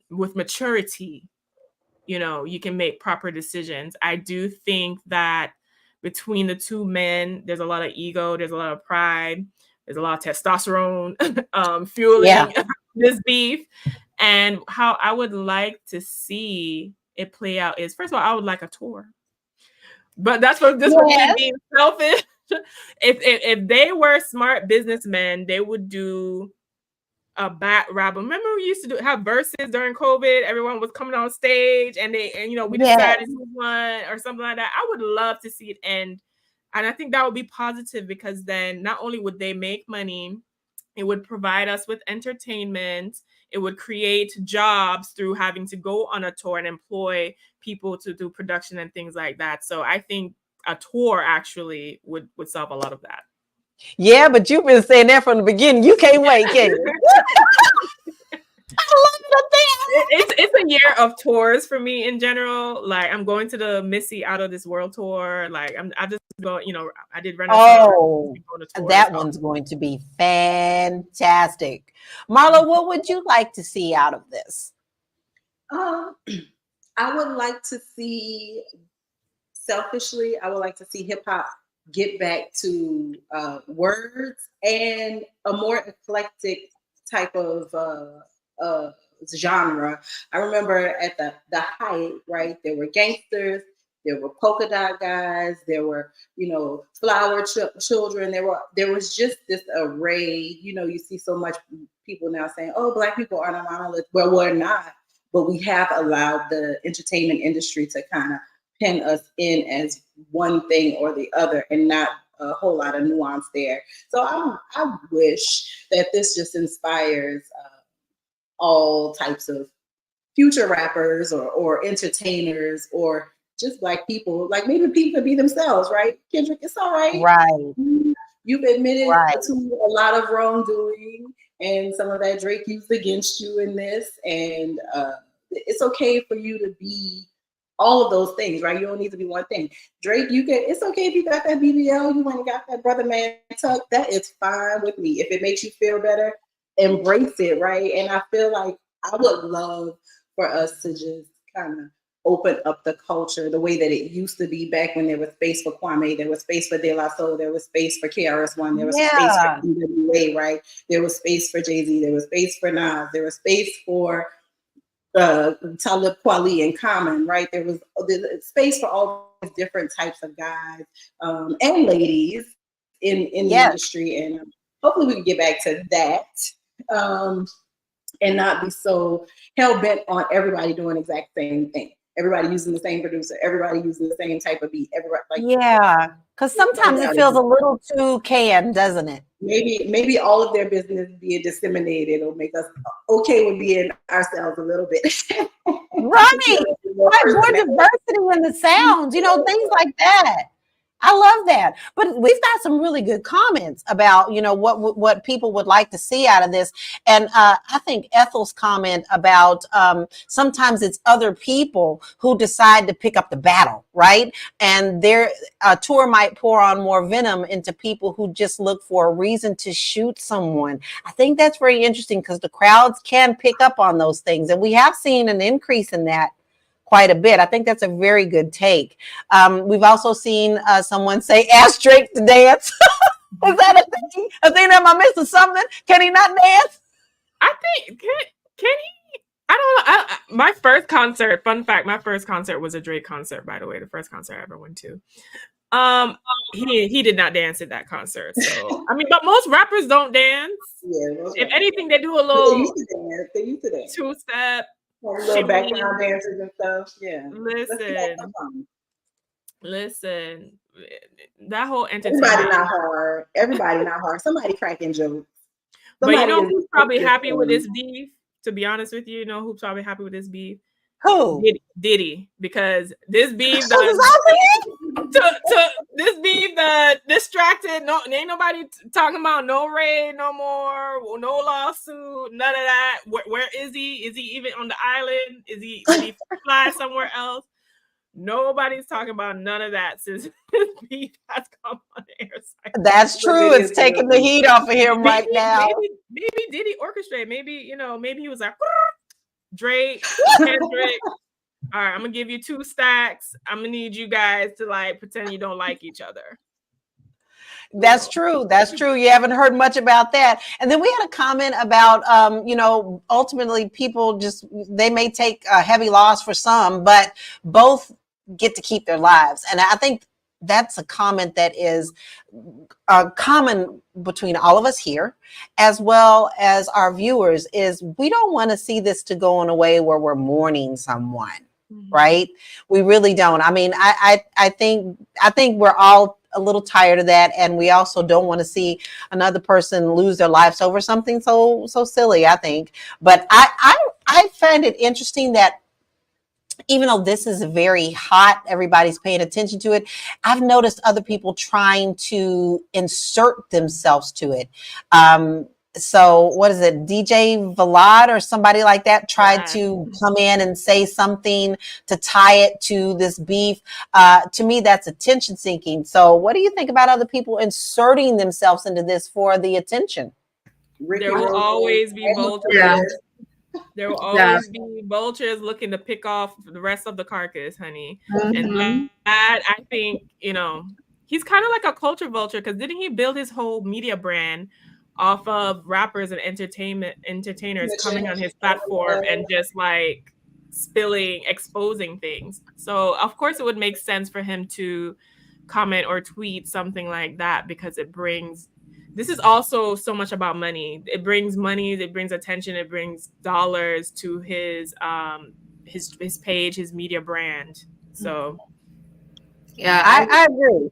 with maturity, you can make proper decisions. I do think that between the two men, there's a lot of ego, there's a lot of pride, there's a lot of testosterone fueling this beef. And how I would like to see it play out is, first of all, I would like a tour. But that's what this would be being selfish. If they were smart businessmen, they would do a bat rap. Remember we used to have verses during COVID. Everyone was coming on stage and we decided who won or something like that. I would love to see it end. And I think that would be positive, because then not only would they make money, it would provide us with entertainment. It would create jobs through having to go on a tour and employ people to do production and things like that. So I think a tour actually would solve a lot of that. Yeah, but you've been saying that from the beginning. You can't wait, can you? I love the thing. it's a year of tours for me in general. Like I'm going to the Missy Out of This World tour. Like I just go, I did Renaissance. Oh, that one's going to be fantastic. Marla, what would you like to see out of this? I would like to see, selfishly, I would like to see hip hop get back to words and a more eclectic type of genre. I remember at the height, right? There were gangsters, there were polka dot guys, there were, flower children. There was just this array. You see so much people now saying, "Oh, Black people aren't a monolith." Well, we're not, but we have allowed the entertainment industry to kind of pin us in as one thing or the other, and not a whole lot of nuance there. So I wish that this just inspires all types of future rappers or entertainers or just Black people. Like maybe people could be themselves, right? Kendrick, it's all right. Right. You've admitted to a lot of wrongdoing, and some of that Drake used against you in this, and it's okay for you to be all of those things, right? You don't need to be one thing. Drake, it's okay if you got that BBL, you went and got that Brother Man tuck. That is fine with me. If it makes you feel better, embrace it, right? And I feel like I would love for us to just kind of open up the culture the way that it used to be back when there was space for Kwame, there was space for De La Soul, there was space for KRS-One, there was space for NWA, right? There was space for Jay-Z, there was space for Nas, there was space for Talib Kweli and Common, right? There was space for all these different types of guys and ladies in the industry, and hopefully we can get back to that and not be so hell-bent on everybody doing the exact same thing. Everybody using the same producer, everybody using the same type of beat. Everybody, because sometimes it feels a little too canned, doesn't it? Maybe all of their business being disseminated will make us okay with being ourselves a little bit. Right. More diversity in the sounds, things like that. I love that. But we've got some really good comments about, what people would like to see out of this. And I think Ethel's comment about sometimes it's other people who decide to pick up the battle, right? And their tour might pour on more venom into people who just look for a reason to shoot someone. I think that's very interesting because the crowds can pick up on those things. And we have seen an increase in that quite a bit. I think that's a very good take. We've also seen someone say, ask Drake to dance. Is that a thing? A thing that am I missing something? Can he not dance? I think, can he? I don't know. My first concert, fun fact, my first concert was a Drake concert, by the way, the first concert I ever went to. He did not dance at that concert. So but most rappers don't dance. Yeah, if anything, they do a little they used to dance. Two-step. Little background dancers and stuff. Yeah. Listen. That whole entertainment. Everybody not hard. Somebody cracking jokes. But who's probably happy with this beef? To be honest with you, who's probably happy with this beef? Who? Diddy, because this beef this beef distracted. No, ain't nobody talking about no raid no more, no lawsuit, none of that. Where is he? Is he even on the island? Did he fly somewhere else? Nobody's talking about none of that since this beef has come on the air. That's true. It's taking the heat off of him right now. Maybe Diddy orchestrate. Maybe maybe he was like Drake, Kendrick. All right, I'm gonna give you 2 stacks. I'm gonna need you guys to pretend you don't like each other. That's true. You haven't heard much about that. And then we had a comment about, ultimately people they may take a heavy loss for some, but both get to keep their lives. And I think that's a comment that is common between all of us here, as well as our viewers, is we don't want to see this to go in a way where we're mourning someone, right? We really don't. I think we're all a little tired of that, and we also don't want to see another person lose their lives over something so silly, I think. But I find it interesting that even though this is very hot, everybody's paying attention to it, I've noticed other people trying to insert themselves to it. So what is it? DJ Vlad or somebody like that tried Yeah. to come in and say something to tie it to this beef. To me, that's attention seeking. So what do you think about other people inserting themselves into this for the attention? There will always be vultures. Yeah. There will always be vultures looking to pick off the rest of the carcass, honey. Mhm. And that, I think, he's kind of like a culture vulture, because didn't he build his whole media brand off of rappers and entertainers coming on his platform and just like exposing things? So of course it would make sense for him to comment or tweet something like that, because this is also so much about money. It brings money, it brings attention, it brings dollars to his page, his media brand. So Yeah, I agree.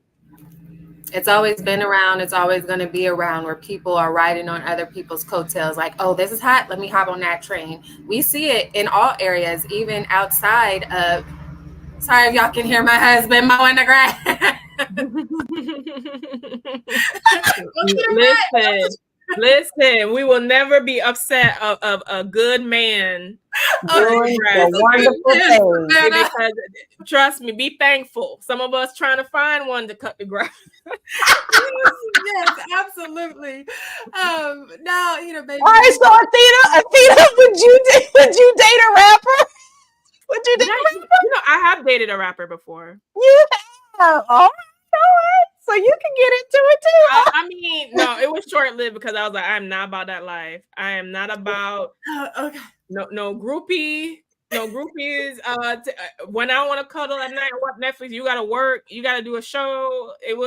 it's always been around. It's always going to be around, where people are riding on other people's coattails. Like, oh, this is hot, let me hop on that train. We see it in all areas, even outside of. Sorry if y'all can hear my husband mowing the grass. Listen, we will never be upset of a good man Doing the wonderful thing. because trust me, be thankful. Some of us trying to find one to cut the grass. Yes, absolutely. Now, baby. All right, so Athena, would you date a rapper? Would you date a rapper? I have dated a rapper before. You have. All right. So you can get into it too. I mean, no, it was short lived, because I was like, I'm not about that life. I am not about no groupie. No groupies. When I want to cuddle at night and watch Netflix, you gotta work. You gotta do a show. It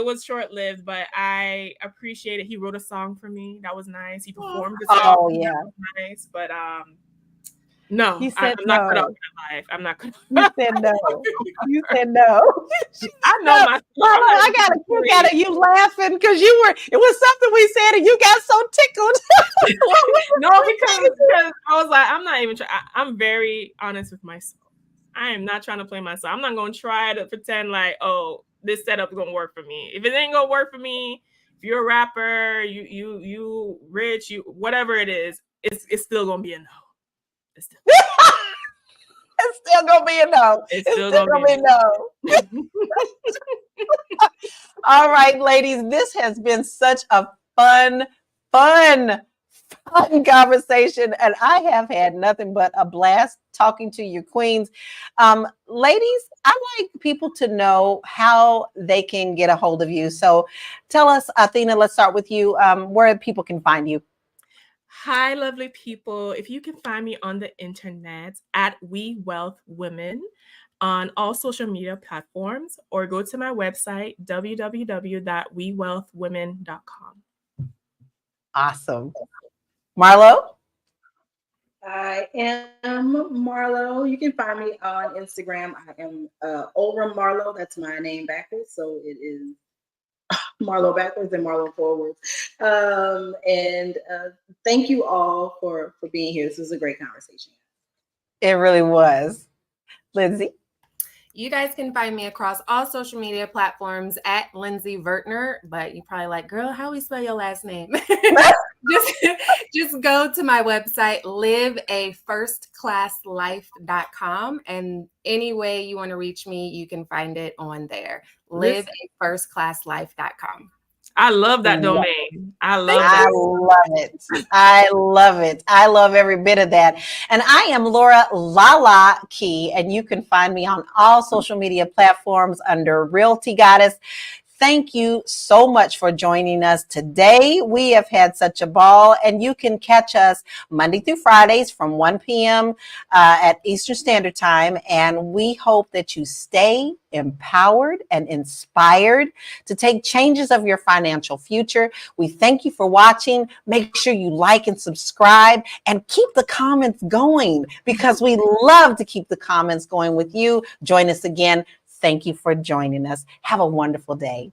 was short lived, but I appreciate it. He wrote a song for me. That was nice. He performed the song. Oh yeah, that was nice. But no, he said I'm not cut no. off my life. I'm not cut off. You said no. You said no. I know my. Mama, I got a kick out of you laughing because it was something we said and you got so tickled. No, because I was like, I'm not even trying. I'm very honest with myself. I am not trying to play myself. I'm not going to try to pretend like, oh, this setup is going to work for me. If it ain't going to work for me, if you're a rapper, you rich, you whatever it is, it's still going to be a no. It's still gonna be a no. It's still gonna be a no. All right, ladies, this has been such a fun conversation, and I have had nothing but a blast talking to you queens. Ladies, I like people to know how they can get a hold of you. So tell us, Athena, let's start with you, where people can find you. Hi, lovely people. If you can find me on the internet at We Wealth Women on all social media platforms, or go to my website, www.wewealthwomen.com. Awesome. Marlo? I am Marlo. You can find me on Instagram. I am Olram Marlo. That's my name backwards. So it is Marlo backwards and Marlo forwards. And thank you all for being here. This was a great conversation. It really was. Lindsay? You guys can find me across all social media platforms at Lindsay Vertner, but you probably like, girl, how we spell your last name? just go to my website, liveafirstclasslife.com, and any way you want to reach me, you can find it on there. liveafirstclasslife.com. I love that domain. I love it. I love it. I love every bit of that. And I am Laura Lala Key, and you can find me on all social media platforms under Realty Goddess. Thank you so much for joining us today. We have had such a ball, and you can catch us Monday through Fridays from 1 p.m. At Eastern Standard Time. And we hope that you stay empowered and inspired to take changes of your financial future. We thank you for watching. Make sure you like and subscribe and keep the comments going, because we love to keep the comments going with you. Join us again. Thank you for joining us. Have a wonderful day.